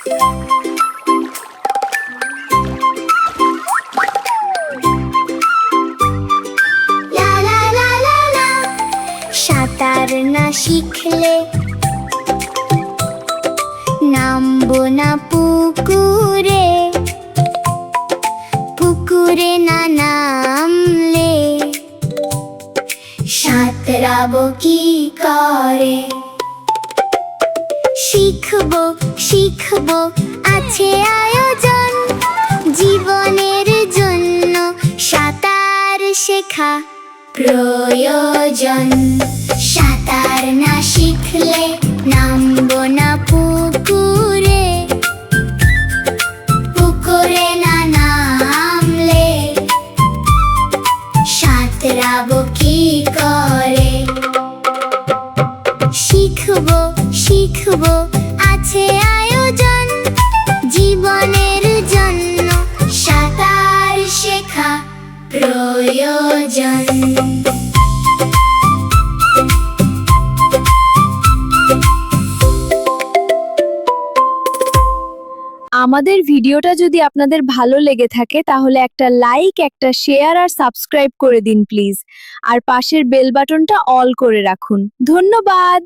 লা লা লা লা লা। সাঁতার না শিখলে নামবো না পুকুরে, পুকুরে না নামলে সাঁতরাবো কি করে? শিখবো শিখবো আছে আয়োজন, জীবনের জন্য সাঁতার শেখা প্রয়োজন। সাঁতার না শিখলে নামবো না পুকুরে, পুকুরে না নামলে সাঁতরাবো কি করে? শিখবো শিখবো আছে আয়োজন, জীবনের জন্য সাঁতার শেখা প্রয়োজন। আমাদের ভিডিওটা যদি আপনাদের ভালো লেগে থাকে তাহলে একটা লাইক, একটা শেয়ার আর সাবস্ক্রাইব করে দিন প্লিজ। আর পাশের বেল বাটনটা অল করে রাখুন। ধন্যবাদ।